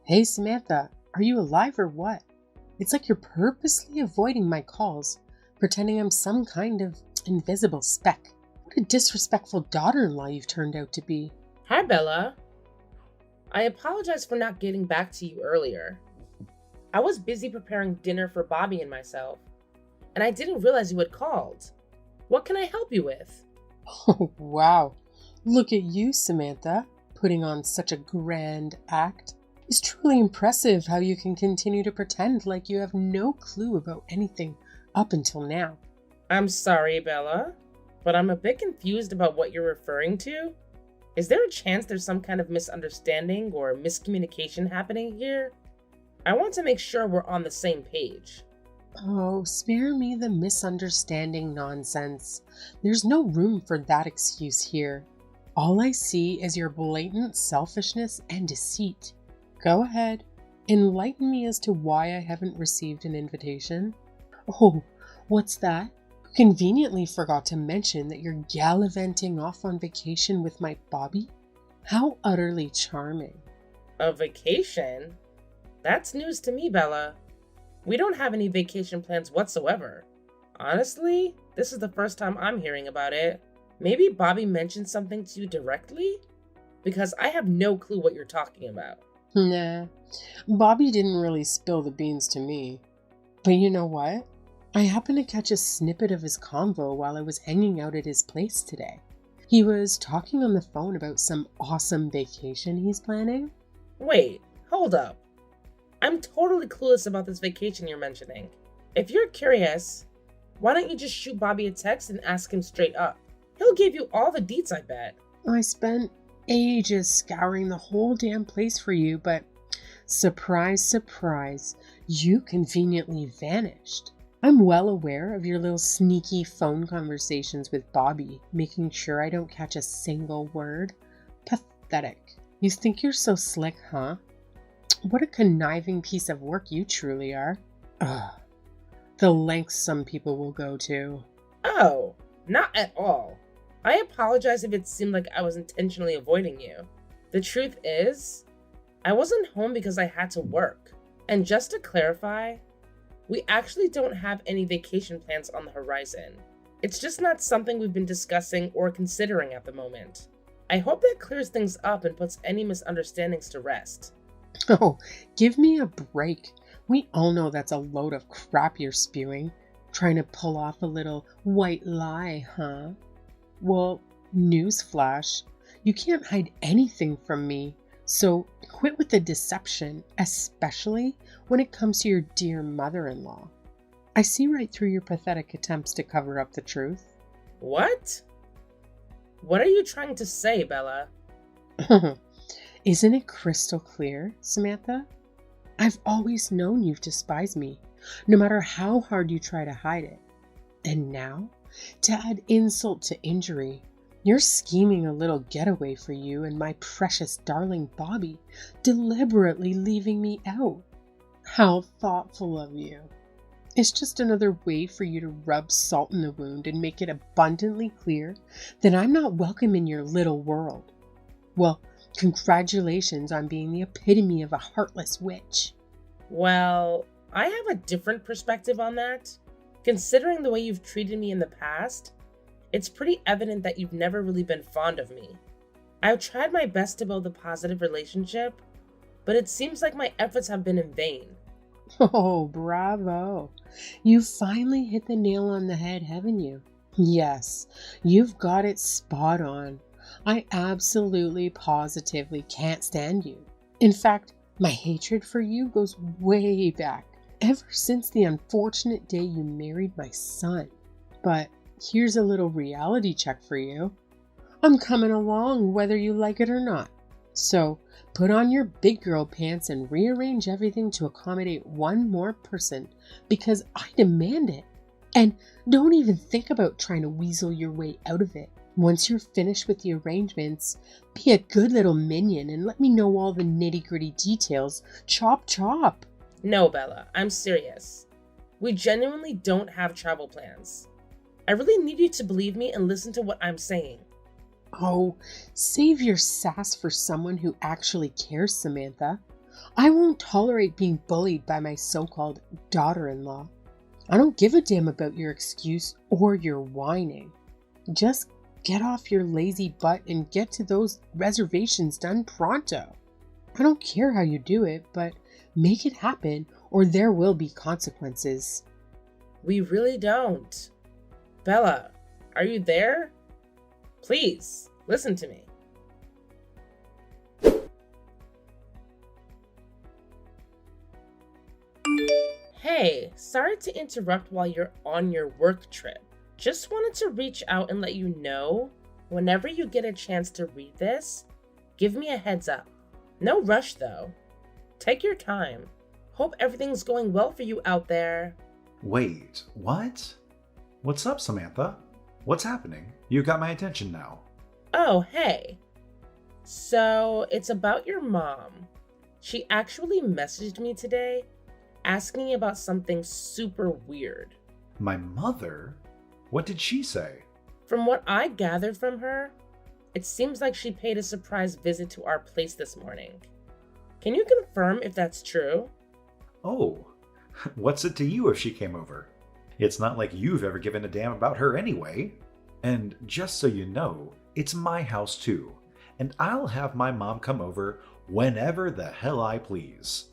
Hey Samantha, are you alive or what? It's like you're purposely avoiding my calls, pretending I'm some kind of invisible speck. What a disrespectful daughter-in-law you've turned out to be. Hi, Bella. I apologize for not getting back to you earlier. I was busy preparing dinner for Bobby and myself, and I didn't realize you had called. What can I help you with? Oh, wow. Look at you, Samantha, putting on such a grand act. It's truly impressive how you can continue to pretend like you have no clue about anything up until now. I'm sorry, Bella, but I'm a bit confused about what you're referring to. Is there a chance there's some kind of misunderstanding or miscommunication happening here? I want to make sure we're on the same page. Oh, spare me the misunderstanding nonsense. There's no room for that excuse here. All I see is your blatant selfishness and deceit. Go ahead, enlighten me as to why I haven't received an invitation. Oh, what's that? Conveniently forgot to mention that you're gallivanting off on vacation with my Bobby? How utterly charming. A vacation? That's news to me, Bella. We don't have any vacation plans whatsoever. Honestly, this is the first time I'm hearing about it. Maybe Bobby mentioned something to you directly? Because I have no clue what you're talking about. Nah, Bobby didn't really spill the beans to me. But you know what? I happened to catch a snippet of his convo while I was hanging out at his place today. He was talking on the phone about some awesome vacation he's planning. Wait, hold up. I'm totally clueless about this vacation you're mentioning. If you're curious, why don't you just shoot Bobby a text and ask him straight up? He'll give you all the deets, I bet. I spent ages scouring the whole damn place for you, but surprise, surprise, you conveniently vanished. I'm well aware of your little sneaky phone conversations with Bobby, making sure I don't catch a single word. Pathetic. You think you're so slick, huh? What a conniving piece of work you truly are. Ugh. The lengths some people will go to. Oh, not at all. I apologize if it seemed like I was intentionally avoiding you. The truth is, I wasn't home because I had to work. And just to clarify, we actually don't have any vacation plans on the horizon. It's just not something we've been discussing or considering at the moment. I hope that clears things up and puts any misunderstandings to rest. Oh, give me a break. We all know that's a load of crap you're spewing. Trying to pull off a little white lie, huh? Well, newsflash, you can't hide anything from me, so quit with the deception, especially when it comes to your dear mother-in-law. I see right through your pathetic attempts to cover up the truth. What? What are you trying to say, Bella? Isn't it crystal clear, Samantha? I've always known you've despised me, no matter how hard you try to hide it. And now, to add insult to injury, you're scheming a little getaway for you and my precious darling Bobby, deliberately leaving me out. How thoughtful of you. It's just another way for you to rub salt in the wound and make it abundantly clear that I'm not welcome in your little world. Well, congratulations on being the epitome of a heartless witch. Well, I have a different perspective on that. Considering the way you've treated me in the past, it's pretty evident that you've never really been fond of me. I've tried my best to build a positive relationship, but it seems like my efforts have been in vain. Oh, bravo. You finally hit the nail on the head, haven't you? Yes, you've got it spot on. I absolutely, positively can't stand you. In fact, my hatred for you goes way back, ever since the unfortunate day you married my son. But here's a little reality check for you. I'm coming along whether you like it or not. So put on your big girl pants and rearrange everything to accommodate one more person because I demand it. And don't even think about trying to weasel your way out of it. Once you're finished with the arrangements, be a good little minion and let me know all the nitty-gritty details. Chop chop. No, Bella, I'm serious. We genuinely don't have travel plans. I really need you to believe me and listen to what I'm saying. Oh, save your sass for someone who actually cares, Samantha. I won't tolerate being bullied by my so-called daughter-in-law. I don't give a damn about your excuse or your whining. Just get off your lazy butt and get to those reservations done pronto. I don't care how you do it, but make it happen or there will be consequences. We really don't. Bella, are you there? Please, listen to me. Hey, sorry to interrupt while you're on your work trip. Just wanted to reach out and let you know, whenever you get a chance to read this, give me a heads up. No rush though. Take your time. Hope everything's going well for you out there. Wait, what? What's up, Samantha? What's happening? You got my attention now. Oh, hey. So, it's about your mom. She actually messaged me today asking about something super weird. My mother? What did she say? From what I gathered from her, it seems like she paid a surprise visit to our place this morning. Can you confirm if that's true? Oh, what's it to you if she came over? It's not like you've ever given a damn about her anyway. And just so you know, it's my house too, and I'll have my mom come over whenever the hell I please.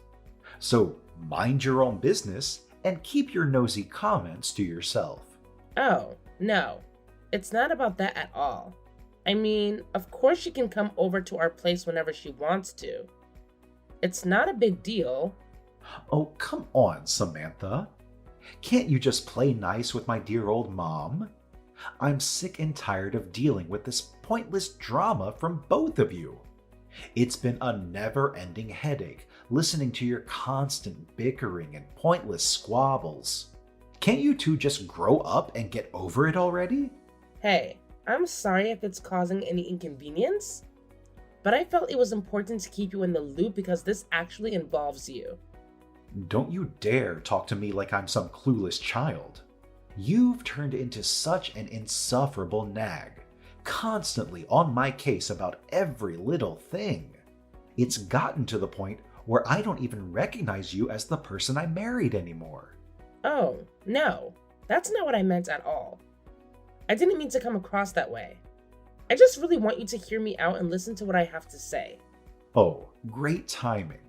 So mind your own business and keep your nosy comments to yourself. Oh, no. It's not about that at all. I mean, of course she can come over to our place whenever she wants to. It's not a big deal. Oh, come on, Samantha. Can't you just play nice with my dear old mom? I'm sick and tired of dealing with this pointless drama from both of you. It's been a never-ending headache listening to your constant bickering and pointless squabbles. Can't you two just grow up and get over it already? Hey, I'm sorry if it's causing any inconvenience, but I felt it was important to keep you in the loop because this actually involves you. Don't you dare talk to me like I'm some clueless child. You've turned into such an insufferable nag, constantly on my case about every little thing. It's gotten to the point where I don't even recognize you as the person I married anymore. Oh, no, that's not what I meant at all. I didn't mean to come across that way. I just really want you to hear me out and listen to what I have to say. Oh, great timing.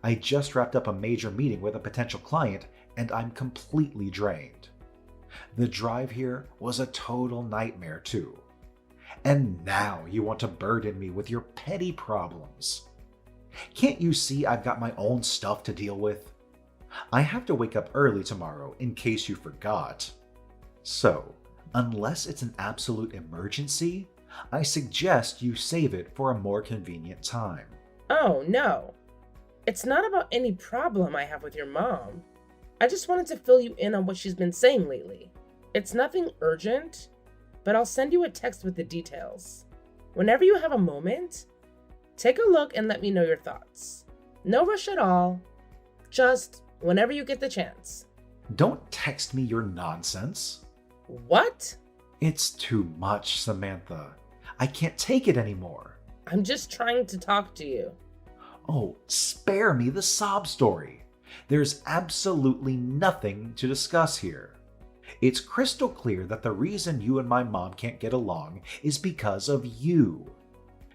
I just wrapped up a major meeting with a potential client and I'm completely drained. The drive here was a total nightmare too. And now you want to burden me with your petty problems. Can't you see I've got my own stuff to deal with? I have to wake up early tomorrow in case you forgot. So, unless it's an absolute emergency, I suggest you save it for a more convenient time. Oh, no. It's not about any problem I have with your mom. I just wanted to fill you in on what she's been saying lately. It's nothing urgent, but I'll send you a text with the details. Whenever you have a moment, take a look and let me know your thoughts. No rush at all. Just whenever you get the chance. Don't text me your nonsense. What? It's too much, Samantha. I can't take it anymore. I'm just trying to talk to you. Oh, spare me the sob story. There's absolutely nothing to discuss here. It's crystal clear that the reason you and my mom can't get along is because of you.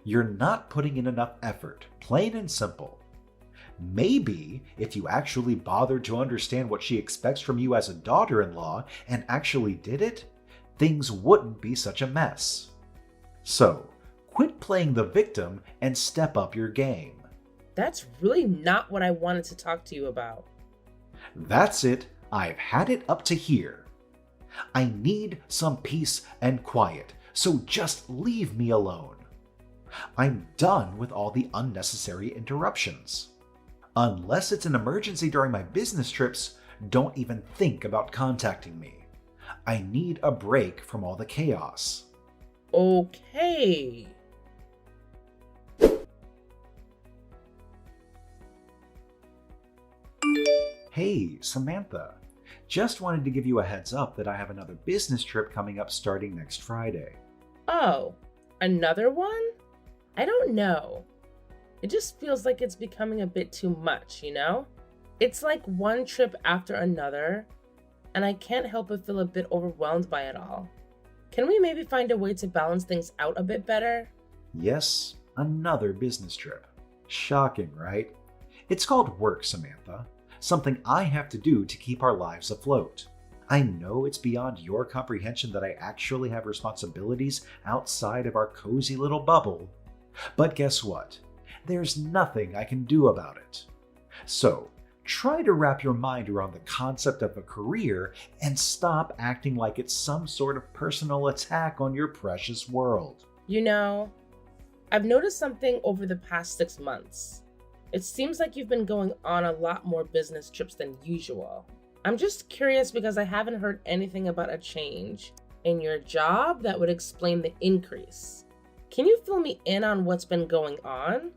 You're not putting in enough effort, plain and simple. Maybe if you actually bothered to understand what she expects from you as a daughter-in-law and actually did it, things wouldn't be such a mess. So, quit playing the victim and step up your game. That's really not what I wanted to talk to you about. That's it. I've had it up to here. I need some peace and quiet, so just leave me alone. I'm done with all the unnecessary interruptions. Unless it's an emergency during my business trips, don't even think about contacting me. I need a break from all the chaos. Okay. Hey, Samantha. Just wanted to give you a heads up that I have another business trip coming up starting next Friday. Oh, another one? I don't know. It just feels like it's becoming a bit too much, you know? It's like one trip after another, and I can't help but feel a bit overwhelmed by it all. Can we maybe find a way to balance things out a bit better? Yes, another business trip. Shocking, right? It's called work, Samantha. Something I have to do to keep our lives afloat. I know it's beyond your comprehension that I actually have responsibilities outside of our cozy little bubble. But guess what? There's nothing I can do about it. So, try to wrap your mind around the concept of a career and stop acting like it's some sort of personal attack on your precious world. You know, I've noticed something over the past 6 months. It seems like you've been going on a lot more business trips than usual. I'm just curious because I haven't heard anything about a change in your job that would explain the increase. Can you fill me in on what's been going on?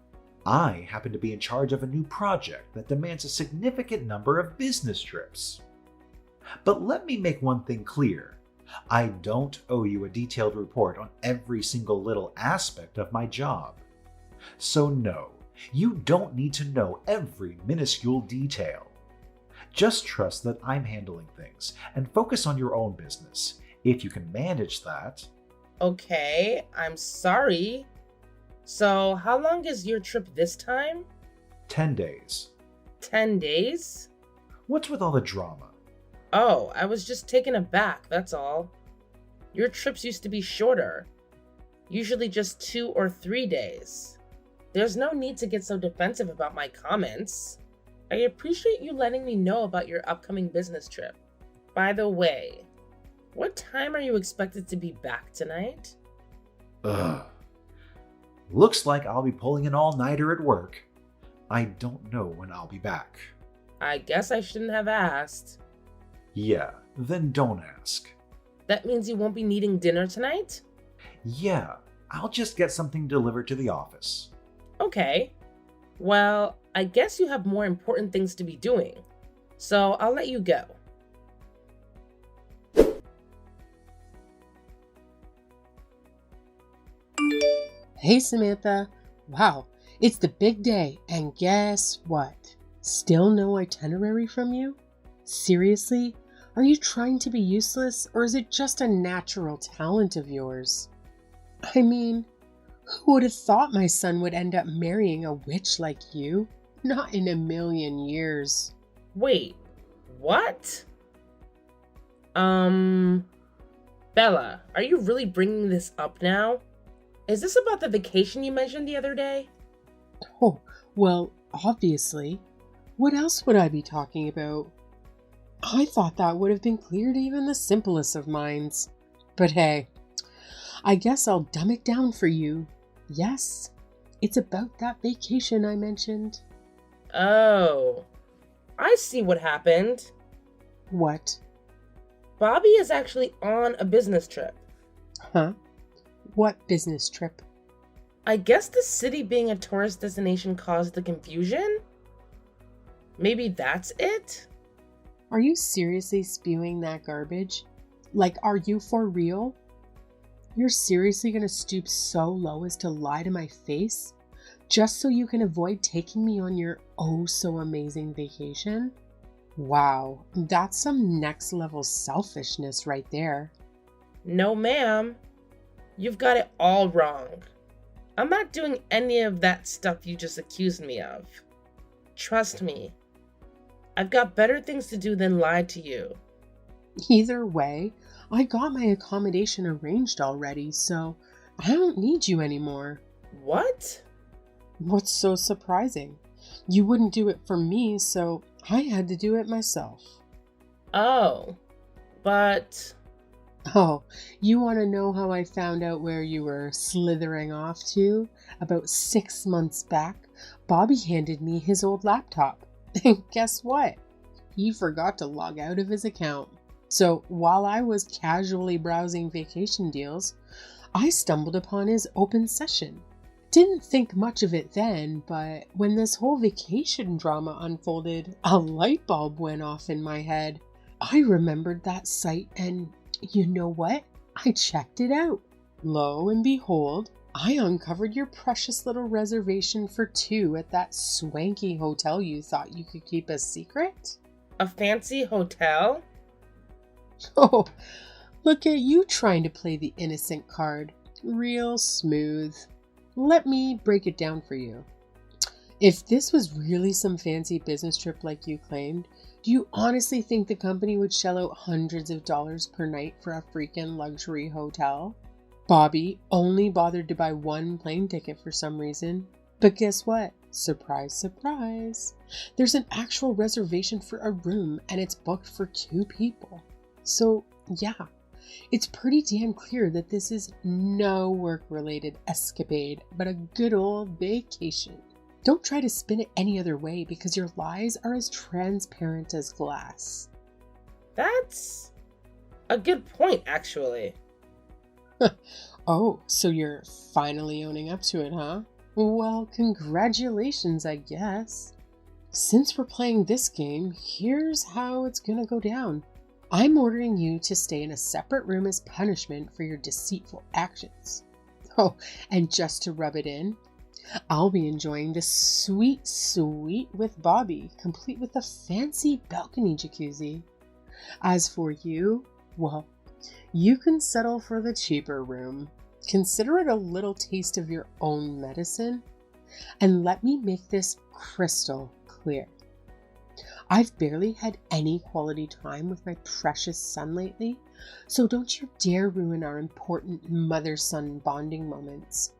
I happen to be in charge of a new project that demands a significant number of business trips. But let me make one thing clear. I don't owe you a detailed report on every single little aspect of my job. So no, you don't need to know every minuscule detail. Just trust that I'm handling things and focus on your own business. If you can manage that. Okay, I'm sorry. So, how long is your trip this time? 10 days. 10 days? What's with all the drama? Oh, I was just taken aback, that's all. Your trips used to be shorter. Usually just 2 or 3 days. There's no need to get so defensive about my comments. I appreciate you letting me know about your upcoming business trip. By the way, what time are you expected to be back tonight? Ugh. Looks like I'll be pulling an all-nighter at work. I don't know when I'll be back. I guess I shouldn't have asked. Yeah, then don't ask. That means you won't be needing dinner tonight? Yeah, I'll just get something delivered to the office. Okay. Well, I guess you have more important things to be doing. So I'll let you go. Hey, Samantha. Wow, it's the big day, and guess what? Still no itinerary from you? Seriously? Are you trying to be useless, or is it just a natural talent of yours? I mean, who would have thought my son would end up marrying a witch like you? Not in a million years. Wait, what? Bella, are you really bringing this up now? Is this about the vacation you mentioned the other day? Oh, well, obviously. What else would I be talking about? I thought that would have been clear to even the simplest of minds. But hey, I guess I'll dumb it down for you. Yes, it's about that vacation I mentioned. Oh, I see what happened. What? Bobby is actually on a business trip. Huh? What business trip? I guess the city being a tourist destination caused the confusion? Maybe that's it? Are you seriously spewing that garbage? Like, are you for real? You're seriously gonna stoop so low as to lie to my face? Just so you can avoid taking me on your oh so amazing vacation? Wow, that's some next level selfishness right there. No, ma'am. You've got it all wrong. I'm not doing any of that stuff you just accused me of. Trust me. I've got better things to do than lie to you. Either way, I got my accommodation arranged already, so I don't need you anymore. What? What's so surprising? You wouldn't do it for me, so I had to do it myself. Oh, but... Oh, you want to know how I found out where you were slithering off to? About 6 months back, Bobby handed me his old laptop. And guess what? He forgot to log out of his account. So while I was casually browsing vacation deals, I stumbled upon his open session. Didn't think much of it then, but when this whole vacation drama unfolded, a light bulb went off in my head. I remembered that site and you know what? I checked it out. Lo and behold, I uncovered your precious little reservation for two at that swanky hotel you thought you could keep a secret. A fancy hotel? Oh, look at you trying to play the innocent card. Real smooth. Let me break it down for you. If this was really some fancy business trip like you claimed, do you honestly think the company would shell out hundreds of dollars per night for a freaking luxury hotel? Bobby only bothered to buy one plane ticket for some reason. But guess what? Surprise, surprise. There's an actual reservation for a room and it's booked for two people. So, yeah, it's pretty damn clear that this is no work-related escapade, but a good old vacation. Don't try to spin it any other way because your lies are as transparent as glass. That's a good point, actually. Oh, so you're finally owning up to it, huh? Well, congratulations, I guess. Since we're playing this game, here's how it's gonna go down. I'm ordering you to stay in a separate room as punishment for your deceitful actions. Oh, and just to rub it in, I'll be enjoying the sweet suite with Bobby, complete with a fancy balcony jacuzzi. As for you, well, you can settle for the cheaper room. Consider it a little taste of your own medicine. And let me make this crystal clear. I've barely had any quality time with my precious son lately, so don't you dare ruin our important mother-son bonding moments.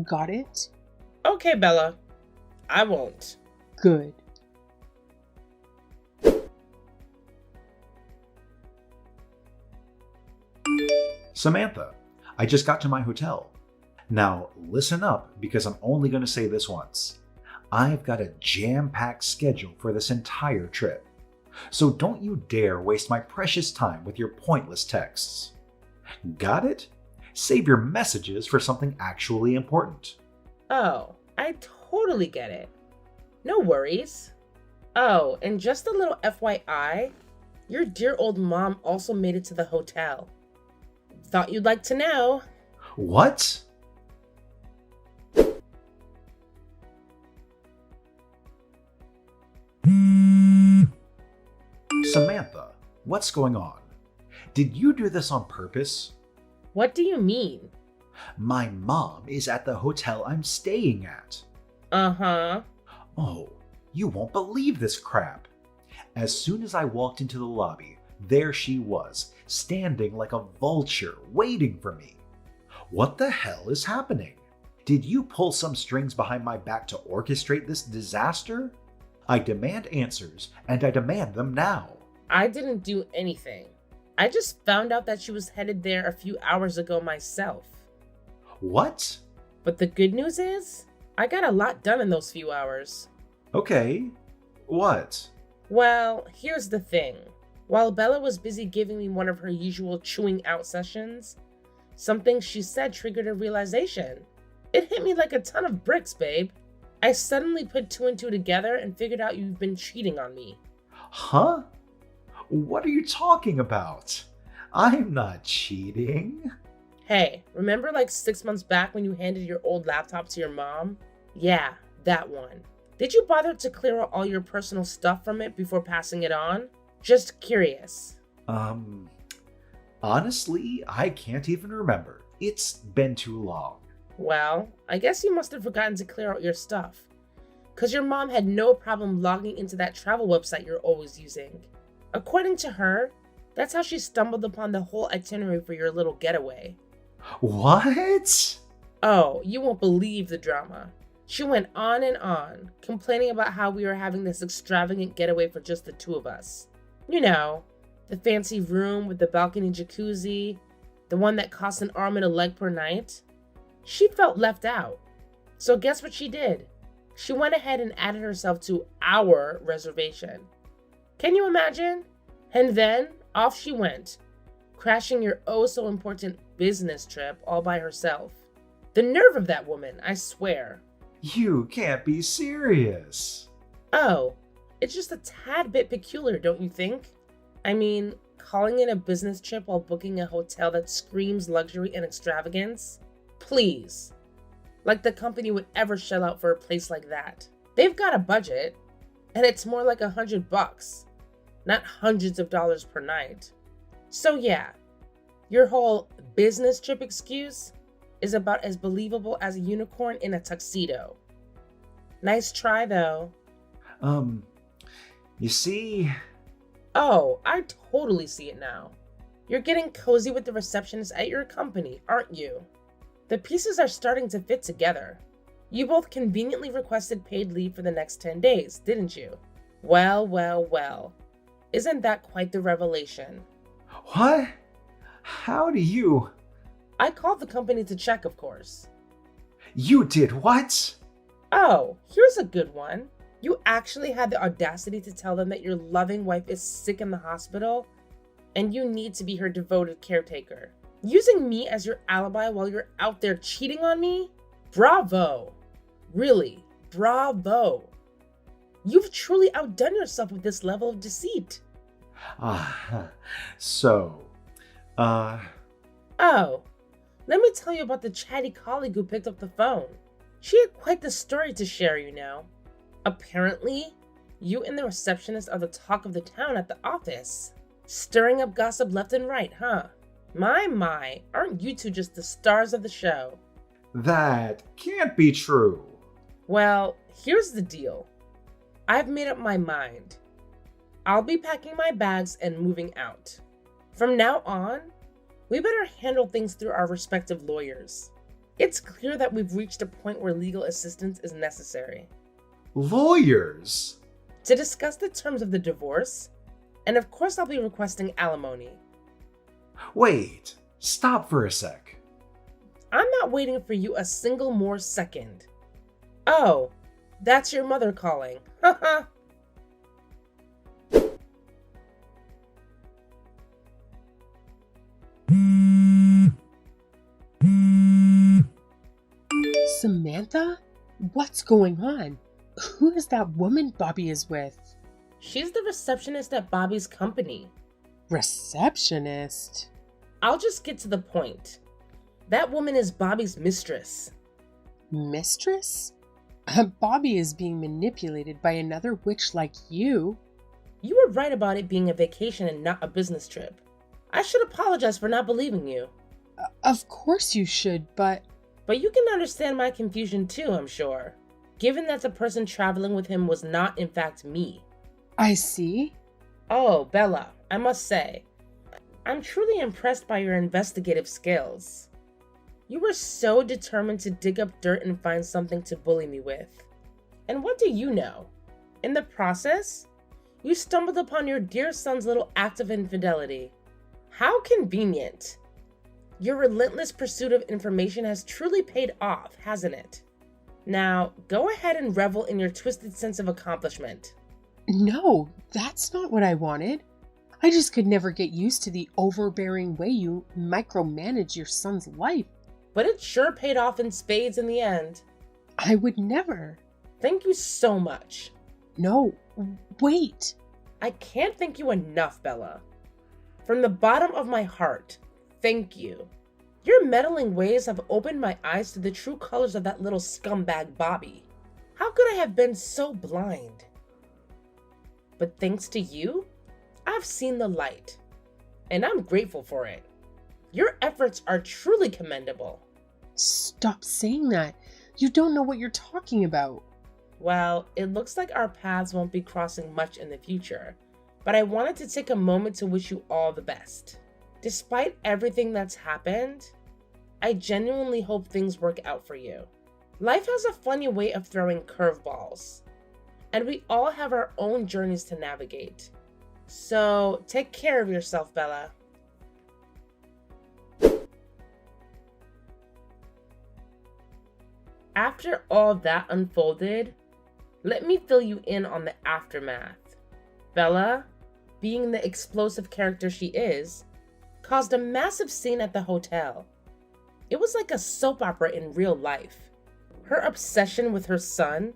Got it? Okay, Bella. I won't. Good. Samantha, I just got to my hotel. Now listen up because I'm only going to say this once. I've got a jam-packed schedule for this entire trip. So don't you dare waste my precious time with your pointless texts. Got it? Save your messages for something actually important. Oh, I totally get it. No worries. Oh, and just a little FYI, your dear old mom also made it to the hotel. Thought you'd like to know. What? Samantha, what's going on? Did you do this on purpose? What do you mean? My mom is at the hotel I'm staying at. Uh-huh. Oh, you won't believe this crap. As soon as I walked into the lobby, there she was, standing like a vulture, waiting for me. What the hell is happening? Did you pull some strings behind my back to orchestrate this disaster? I demand answers, and I demand them now. I didn't do anything. I just found out that she was headed there a few hours ago myself. What? But the good news is, I got a lot done in those few hours. Okay. What? Well, here's the thing. While Bella was busy giving me one of her usual chewing out sessions, something she said triggered a realization. It hit me like a ton of bricks, babe. I suddenly put two and two together and figured out you've been cheating on me. Huh? What are you talking about? I'm not cheating. Hey, remember like 6 months back when you handed your old laptop to your mom? Yeah, that one. Did you bother to clear out all your personal stuff from it before passing it on? Just curious. Honestly, I can't even remember. It's been too long. Well, I guess you must have forgotten to clear out your stuff. Because your mom had no problem logging into that travel website you're always using. According to her, that's how she stumbled upon the whole itinerary for your little getaway. What? Oh, you won't believe the drama. She went on and on, complaining about how we were having this extravagant getaway for just the two of us. You know, the fancy room with the balcony jacuzzi, the one that cost an arm and a leg per night. She felt left out. So guess what she did? She went ahead and added herself to our reservation. Can you imagine? And then off she went, crashing your oh so important business trip all by herself. The nerve of that woman, I swear. You can't be serious. Oh, it's just a tad bit peculiar, don't you think? I mean, calling it a business trip while booking a hotel that screams luxury and extravagance? Please. Like the company would ever shell out for a place like that. They've got a budget, and it's more like $100, not hundreds of dollars per night. So yeah, your whole business trip excuse is about as believable as a unicorn in a tuxedo. Nice try though. You see... Oh, I totally see it now. You're getting cozy with the receptionist at your company, aren't you? The pieces are starting to fit together. You both conveniently requested paid leave for the next 10 days, didn't you? Well, well, well. Isn't that quite the revelation? What? How do you... I called the company to check, of course. You did what? Oh, here's a good one. You actually had the audacity to tell them that your loving wife is sick in the hospital and you need to be her devoted caretaker. Using me as your alibi while you're out there cheating on me? Bravo. Really, bravo. You've truly outdone yourself with this level of deceit. So, Oh, let me tell you about the chatty colleague who picked up the phone. She had quite the story to share, you know. Apparently, you and the receptionist are the talk of the town at the office. Stirring up gossip left and right, huh? My, aren't you two just the stars of the show? That can't be true. Well, here's the deal. I've made up my mind. I'll be packing my bags and moving out. From now on, we better handle things through our respective lawyers. It's clear that we've reached a point where legal assistance is necessary. Lawyers? To discuss the terms of the divorce, and of course I'll be requesting alimony. Wait, stop for a sec. I'm not waiting for you a single more second. Oh, that's your mother calling. Haha. Samantha? What's going on? Who is that woman Bobby is with? She's the receptionist at Bobby's company. Receptionist? I'll just get to the point. That woman is Bobby's mistress. Mistress? Bobby is being manipulated by another witch like you. You were right about it being a vacation and not a business trip. I should apologize for not believing you. Of course you should, but... But you can understand my confusion too, I'm sure. Given that the person traveling with him was not in fact me. I see. Oh, Bella, I must say, I'm truly impressed by your investigative skills. You were so determined to dig up dirt and find something to bully me with. And what do you know? In the process, you stumbled upon your dear son's little act of infidelity. How convenient. Your relentless pursuit of information has truly paid off, hasn't it? Now, go ahead and revel in your twisted sense of accomplishment. No, that's not what I wanted. I just could never get used to the overbearing way you micromanage your son's life. But it sure paid off in spades in the end. I would never. Thank you so much. No, wait. I can't thank you enough, Bella. From the bottom of my heart, thank you. Your meddling ways have opened my eyes to the true colors of that little scumbag Bobby. How could I have been so blind? But thanks to you, I've seen the light, and I'm grateful for it. Your efforts are truly commendable. Stop saying that. You don't know what you're talking about. Well, it looks like our paths won't be crossing much in the future, but I wanted to take a moment to wish you all the best. Despite everything that's happened, I genuinely hope things work out for you. Life has a funny way of throwing curveballs, and we all have our own journeys to navigate. So take care of yourself, Bella. After all that unfolded, let me fill you in on the aftermath. Bella, being the explosive character she is, caused a massive scene at the hotel. It was like a soap opera in real life. Her obsession with her son,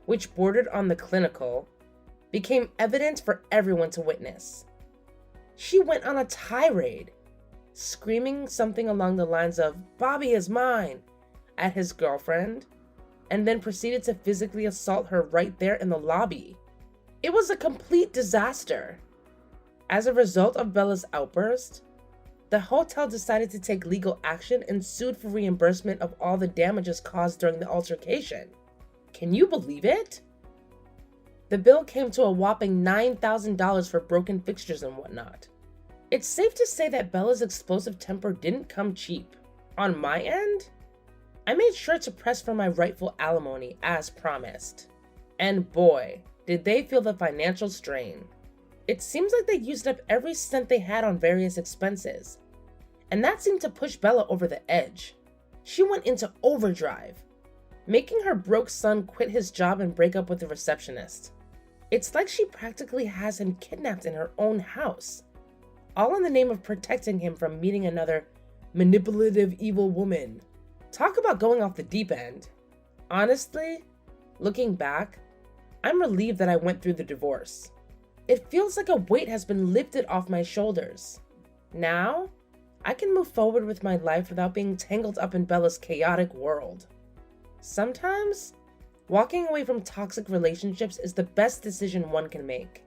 which bordered on the clinical, became evident for everyone to witness. She went on a tirade, screaming something along the lines of, "Bobby is mine. at his girlfriend and then proceeded to physically assault her right there in the lobby. It was a complete disaster. As a result of Bella's outburst, the hotel decided to take legal action and sued for reimbursement of all the damages caused during the altercation. Can you believe it? The bill came to a whopping $9,000 for broken fixtures and whatnot. It's safe to say that Bella's explosive temper didn't come cheap. On my end, I made sure to press for my rightful alimony as promised. And boy, did they feel the financial strain. It seems like they used up every cent they had on various expenses, and that seemed to push Bella over the edge. She went into overdrive, making her broke son quit his job and break up with the receptionist. It's like she practically has him kidnapped in her own house, all in the name of protecting him from meeting another manipulative evil woman. Talk about going off the deep end. Honestly, looking back, I'm relieved that I went through the divorce. It feels like a weight has been lifted off my shoulders. Now, I can move forward with my life without being tangled up in Bella's chaotic world. Sometimes, walking away from toxic relationships is the best decision one can make.